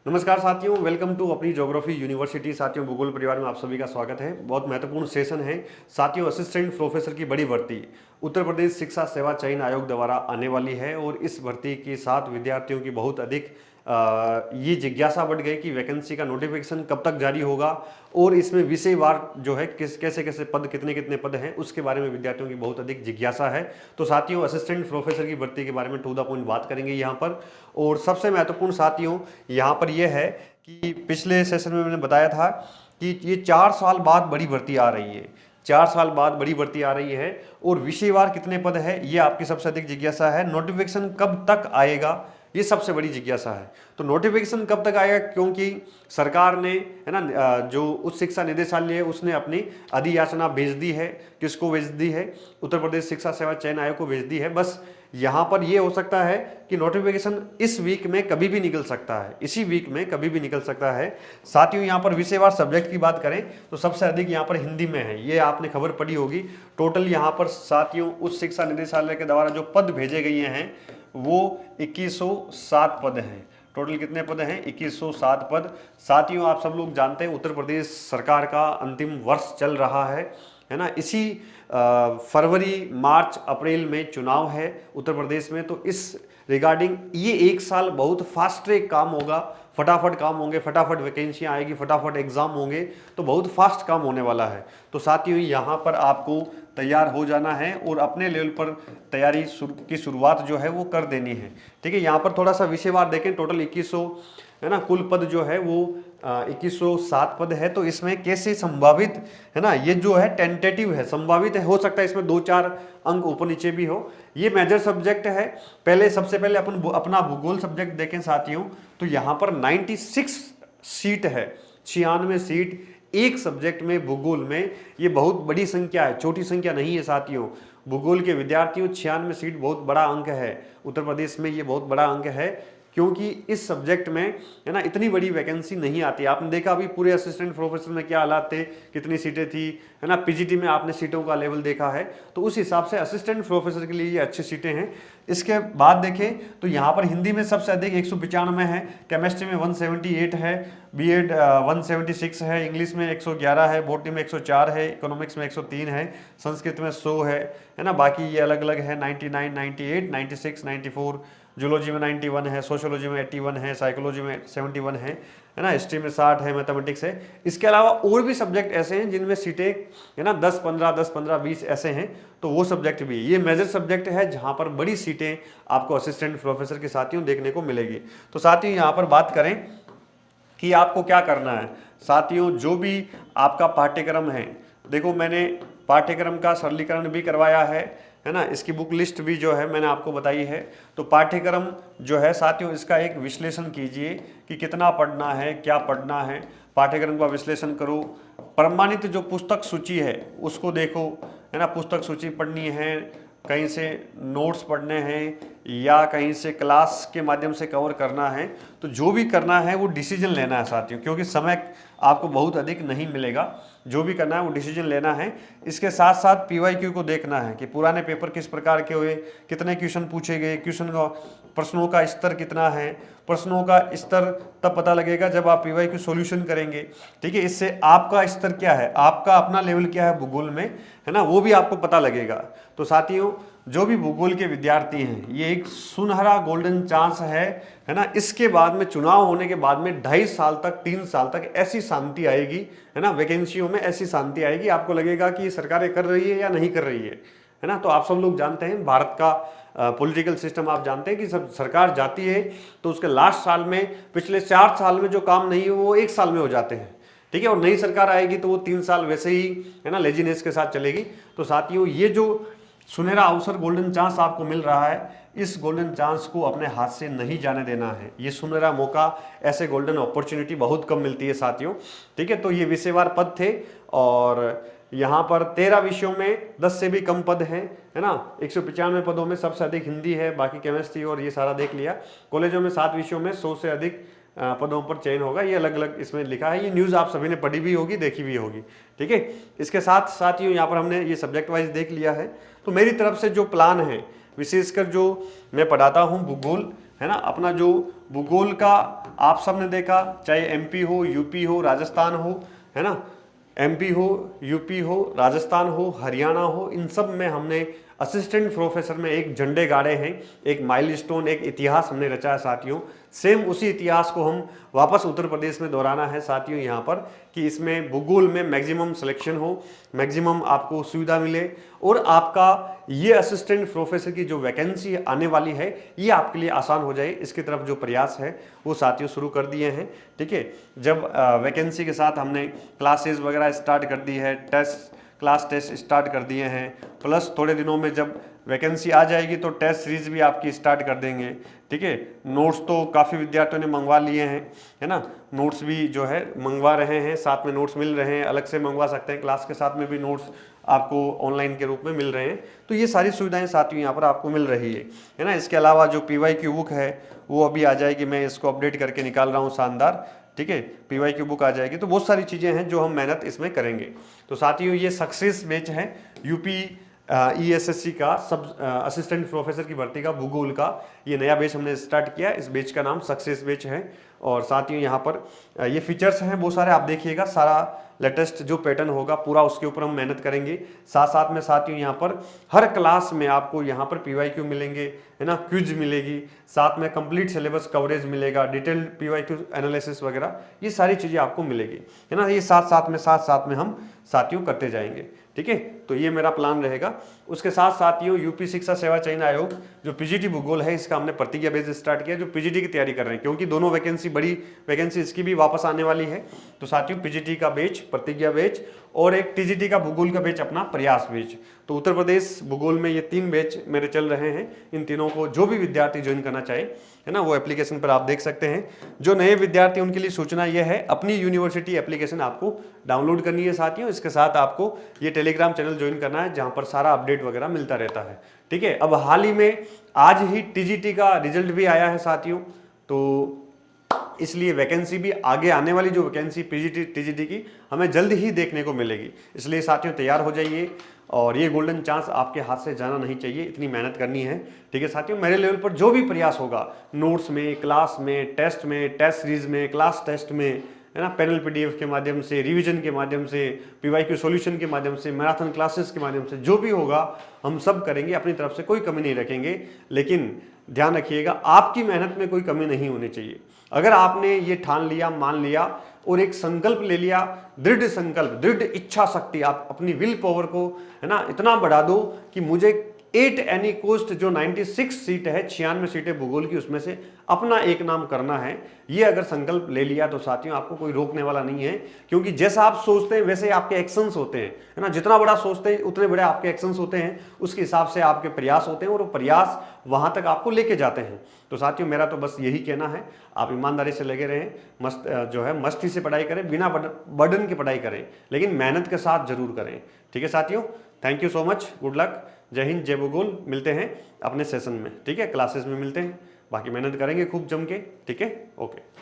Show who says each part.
Speaker 1: नमस्कार साथियों, welcome to अपनी ज्योग्राफी यूनिवर्सिटी। साथियों, भूगोल परिवार में आप सभी का स्वागत है। बहुत महत्वपूर्ण सेशन है साथियों। असिस्टेंट प्रोफेसर की बड़ी भर्ती उत्तर प्रदेश शिक्षा सेवा चयन आयोग द्वारा आने वाली है और इस भर्ती के साथ विद्यार्थियों की बहुत अधिक ये जिज्ञासा बढ़ गई कि वैकेंसी का नोटिफिकेशन कब तक जारी होगा और इसमें विषयवार जो है कैसे कैसे पद, कितने कितने पद हैं, उसके बारे में विद्यार्थियों की बहुत अधिक जिज्ञासा है। तो साथियों, असिस्टेंट प्रोफेसर की भर्ती के बारे में टू द पॉइंट बात करेंगे यहाँ पर। और सबसे महत्वपूर्ण साथियों यहाँ पर यह है कि पिछले सेशन में मैंने बताया था कि ये 4 साल बाद बड़ी भर्ती आ रही है। 4 साल बाद बड़ी भर्ती आ रही है और विषयवार कितने पद है ये आपकी सबसे अधिक जिज्ञासा है। नोटिफिकेशन कब तक आएगा ये सबसे बड़ी जिज्ञासा है। तो नोटिफिकेशन कब तक आएगा, क्योंकि सरकार ने है ना जो उच्च शिक्षा निदेशालय है उसने अपनी अधियाचना भेज दी है। किसको भेज दी है? उत्तर प्रदेश शिक्षा सेवा चयन आयोग को भेज दी है। बस यहाँ पर ये हो सकता है कि नोटिफिकेशन इस वीक में कभी भी निकल सकता है, इसी वीक में कभी भी निकल सकता है। साथियों, यहाँ पर विषयवार सब्जेक्ट की बात करें तो सबसे अधिक यहाँ पर हिंदी में है, ये आपने खबर पढ़ी होगी। टोटल यहाँ पर साथियों उच्च शिक्षा निदेशालय के द्वारा जो पद भेजे गए हैं वो 2107 पद हैं। टोटल कितने पद हैं? 2107 पद। साथियों, आप सब लोग जानते हैं उत्तर प्रदेश सरकार का अंतिम वर्ष चल रहा है ना। इसी फरवरी मार्च अप्रैल में चुनाव है उत्तर प्रदेश में। तो इस रिगार्डिंग ये एक साल बहुत फास्ट ट्रैक काम होगा, फटाफट काम होंगे, फटाफट वैकेंसियाँ आएगी, फटाफट एग्जाम होंगे, तो बहुत फास्ट काम होने वाला है। तो साथियों, यहाँ पर आपको तैयार हो जाना है और अपने लेवल पर तैयारी की शुरुआत जो है वो कर देनी है। ठीक है, यहाँ पर थोड़ा सा विषयवार देखें। टोटल 2100 है ना, कुल पद जो है वो 2107 पद है। तो इसमें कैसे संभावित है ना, ये जो है टेंटेटिव है, संभावित है, हो सकता है इसमें 2-4 अंक ऊपर नीचे भी हो। ये मेजर सब्जेक्ट है। सबसे पहले अपन अपना भूगोल सब्जेक्ट देखें साथियों, तो यहाँ पर 96 सीट है, 96 सीट एक सब्जेक्ट में, भूगोल में। ये बहुत बड़ी संख्या है, छोटी संख्या नहीं है साथियों। भूगोल के विद्यार्थियों 96 सीट बहुत बड़ा अंक है उत्तर प्रदेश में, ये बहुत बड़ा अंक है, क्योंकि इस सब्जेक्ट में है ना इतनी बड़ी वैकेंसी नहीं आती। आपने देखा अभी पूरे असिस्टेंट प्रोफेसर में क्या हालात थे, कितनी सीटें थी, है ना। पीजीटी में आपने सीटों का लेवल देखा है, तो उस हिसाब से असिस्टेंट प्रोफेसर के लिए ये अच्छी सीटें हैं। इसके बाद देखें तो यहाँ पर हिंदी में सबसे अधिक 195 है, केमिस्ट्री में 178 है, बीएड 176 है, इंग्लिश में 111 है, बॉटनी में 104 है, इकोनॉमिक्स में 103 है, संस्कृत में 100 है ना। बाकी ये अलग अलग है, 99, 98, 96, 94, जूलॉजी में 91 है, सोशियोलॉजी में 81 है, साइकोलॉजी में 71 है ना, हिस्ट्री में 60 है, मैथमेटिक्स है। इसके अलावा और भी सब्जेक्ट ऐसे हैं जिनमें सीटें है ना 10-15, 20 ऐसे हैं, तो वो सब्जेक्ट भी, ये मेजर सब्जेक्ट है जहाँ पर बड़ी सीटें आपको असिस्टेंट प्रोफेसर के साथियों देखने को मिलेगी। तो साथियों, यहाँ पर बात करें कि आपको क्या करना है। साथियों, जो भी आपका पाठ्यक्रम है, देखो मैंने पाठ्यक्रम का सरलीकरण भी करवाया है ना। इसकी बुक लिस्ट भी जो है मैंने आपको बताई है। तो पाठ्यक्रम जो है साथियों, इसका एक विश्लेषण कीजिए कि कितना पढ़ना है, क्या पढ़ना है। पाठ्यक्रम का विश्लेषण करो। प्रमाणित जो पुस्तक सूची है उसको देखो, है ना। पुस्तक सूची पढ़नी है, कहीं से नोट्स पढ़ने हैं या कहीं से क्लास के माध्यम से कवर करना है, तो जो भी करना है वो डिसीजन लेना है साथियों, क्योंकि समय आपको बहुत अधिक नहीं मिलेगा। जो भी करना है वो डिसीजन लेना है। इसके साथ साथ पीवाईक्यू को देखना है कि पुराने पेपर किस प्रकार के हुए, कितने क्वेश्चन पूछे गए, क्वेश्चन का प्रश्नों का स्तर कितना है। प्रश्नों का स्तर तब पता लगेगा जब आप पीवाईक्यू सॉल्यूशन करेंगे। ठीक है, इससे आपका स्तर क्या है, आपका अपना लेवल क्या है भूगोल में, है ना, वो भी आपको पता लगेगा। तो साथियों, जो भी भूगोल के विद्यार्थी हैं, ये एक सुनहरा गोल्डन चांस है ना। इसके बाद में चुनाव होने के बाद में 2.5 साल तक, 3 साल तक ऐसी शांति आएगी, है ना, वैकेंसियों में ऐसी शांति आएगी, आपको लगेगा कि सरकारें कर रही है या नहीं कर रही है ना। तो आप सब लोग जानते हैं भारत का पॉलिटिकल सिस्टम, आप जानते हैं कि सब सरकार जाती है तो उसके लास्ट साल में, पिछले 4 साल में जो काम नहीं है वो 1 साल में हो जाते हैं। ठीक है, और नई सरकार आएगी तो वो 3 साल वैसे ही है ना लेजीनेस के साथ चलेगी। तो साथियों, ये जो सुनहरा अवसर, गोल्डन चांस आपको मिल रहा है, इस गोल्डन चांस को अपने हाथ से नहीं जाने देना है। ये सुनहरा मौका, ऐसे गोल्डन अपॉर्चुनिटी बहुत कम मिलती है साथियों। ठीक है, तो ये विषयवार पद थे और यहाँ पर 13 विषयों में 10 से भी कम पद हैं, है ना। 195 पदों में सबसे अधिक हिंदी है, बाकी केमिस्ट्री और ये सारा देख लिया। कॉलेजों में 7 विषयों में 100 से अधिक पदों पर चयन होगा, ये अलग अलग इसमें लिखा है। ये न्यूज़ आप सभी ने पढ़ी भी होगी, देखी भी होगी। ठीक है, इसके साथ साथ ही यहाँ पर हमने ये सब्जेक्ट वाइज देख लिया है। तो मेरी तरफ से जो प्लान है, विशेषकर जो मैं पढ़ाता हूँ भूगोल, है ना। अपना जो भूगोल का आप सबने देखा, चाहे एमपी हो, यूपी हो, राजस्थान हो, है ना, एमपी हो, यूपी हो, राजस्थान हो, हरियाणा हो, इन सब में हमने असिस्टेंट प्रोफेसर में एक झंडे गाड़े हैं, एक माइलस्टोन, एक इतिहास हमने रचा है साथियों। सेम उसी इतिहास को हम वापस उत्तर प्रदेश में दोहराना है साथियों यहाँ पर, कि इसमें भूगोल में मैक्सिमम सिलेक्शन हो, मैक्सिमम आपको सुविधा मिले, और आपका ये असिस्टेंट प्रोफेसर की जो वैकेंसी आने वाली है ये आपके लिए आसान हो जाए। इसकी तरफ जो प्रयास है वो साथियों शुरू कर दिए हैं। ठीक है, जब वैकेंसी के साथ हमने क्लासेस वगैरह स्टार्ट कर दी है, क्लास टेस्ट स्टार्ट कर दिए हैं, प्लस थोड़े दिनों में जब वैकेंसी आ जाएगी तो टेस्ट सीरीज भी आपकी स्टार्ट कर देंगे। ठीक है, नोट्स तो काफ़ी विद्यार्थियों ने मंगवा लिए हैं, है ना, नोट्स भी जो है मंगवा रहे हैं, साथ में नोट्स मिल रहे हैं, अलग से मंगवा सकते हैं, क्लास के साथ में भी नोट्स आपको ऑनलाइन के रूप में मिल रहे हैं। तो ये सारी सुविधाएं साथियों यहाँ पर आपको मिल रही है ना। इसके अलावा जो PYQ बुक है वो अभी आ जाएगी, मैं इसको अपडेट करके निकाल रहा हूँ, शानदार। ठीक है, PYQ बुक आ जाएगी, तो बहुत सारी चीज़ें हैं जो हम मेहनत इसमें करेंगे। तो साथियों ये सक्सेस बैच है यूपी ESSC का सब असिस्टेंट प्रोफेसर की भर्ती का भूगोल का, ये नया बैच हमने स्टार्ट किया है। इस बैच का नाम सक्सेस बैच है। और साथियों यहाँ पर ये फीचर्स हैं बहुत सारे, आप देखिएगा, सारा लेटेस्ट जो पैटर्न होगा पूरा उसके ऊपर हम मेहनत करेंगे। साथ साथ में साथियों यहाँ पर हर क्लास में आपको यहाँ पर PYQ मिलेंगे, है ना, क्विज मिलेगी, साथ में कंप्लीट सिलेबस कवरेज मिलेगा, डिटेल्ड PYQ एनालिसिस वगैरह, ये सारी चीज़ें आपको मिलेगी, है ना। ये साथ साथ में हम साथियों करते जाएंगे। ठीक है, तो ये मेरा प्लान रहेगा। उसके साथ साथियों यूपी शिक्षा सेवा चयन आयोग जो PGT भूगोल है, इसका हमने प्रतिज्ञा बैच स्टार्ट किया, जो PGT की तैयारी कर रहे हैं, क्योंकि दोनों वैकेंसी, बड़ी वैकेंसी इसकी भी वापस आने वाली है। तो साथियों PGT का बैच, प्रतिज्ञा बैच, और एक TGT का भूगोल का बैच, अपना प्रयास बैच। तो उत्तर प्रदेश भूगोल में ये 3 बैच मेरे चल रहे हैं। इन तीनों को जो भी विद्यार्थी ज्वाइन करना चाहे, है ना, वो एप्लीकेशन पर आप देख सकते हैं। जो नए विद्यार्थी उनके लिए सूचना यह है, अपनी यूनिवर्सिटी एप्लीकेशन आपको डाउनलोड करनी है साथियों। इसके साथ आपको ये टेलीग्राम चैनल ज्वाइन करना है, जहां पर सारा अपडेट वगैरह मिलता रहता है। ठीक है, अब हाल ही में आज ही TGT का रिजल्ट भी आया है साथियों, तो इसलिए वैकेंसी भी आगे आने वाली, जो वैकेंसी PGT TGT की हमें जल्द ही देखने को मिलेगी। इसलिए साथियों तैयार हो जाइए, और ये गोल्डन चांस आपके हाथ से जाना नहीं चाहिए, इतनी मेहनत करनी है। ठीक है साथियों, मेरे लेवल पर जो भी प्रयास होगा, नोट्स में, क्लास में, टेस्ट सीरीज में, क्लास टेस्ट में, है ना, पैनल PDF के माध्यम से, रिवीजन के माध्यम से, PYQ सॉल्यूशन के माध्यम से, मैराथन क्लासेस के माध्यम से, जो भी होगा हम सब करेंगे, अपनी तरफ से कोई कमी नहीं रखेंगे। लेकिन ध्यान रखिएगा, आपकी मेहनत में कोई कमी नहीं होनी चाहिए। अगर आपने ये ठान लिया, मान लिया, और एक संकल्प ले लिया, दृढ़ संकल्प, दृढ़ इच्छा शक्ति, आप अपनी विल पावर को, है ना, इतना बढ़ा दो कि मुझे 8 एनी कोस्ट, जो 96 सीट है, 96 सीटें भूगोल की, उसमें से अपना एक नाम करना है, ये अगर संकल्प ले लिया तो साथियों आपको कोई रोकने वाला नहीं है। क्योंकि जैसा आप सोचते हैं वैसे आपके एक्शंस होते हैं, है ना, जितना बड़ा सोचते हैं उतने बड़े आपके एक्शंस होते हैं, उसके हिसाब से आपके प्रयास होते हैं, और वो प्रयास वहां तक आपको लेके जाते हैं। तो साथियों मेरा तो बस यही कहना है, आप ईमानदारी से लगे रहें, मस्ती से पढ़ाई करें, बिना बर्डन की पढ़ाई करें, लेकिन मेहनत के साथ जरूर करें। ठीक है साथियों, thank you so much, good luck, जय हिंद, जय भूगोल। मिलते हैं अपने सेशन में, ठीक है, क्लासेस में मिलते हैं, बाकी मेहनत करेंगे खूब जम के। ठीक है, ओके।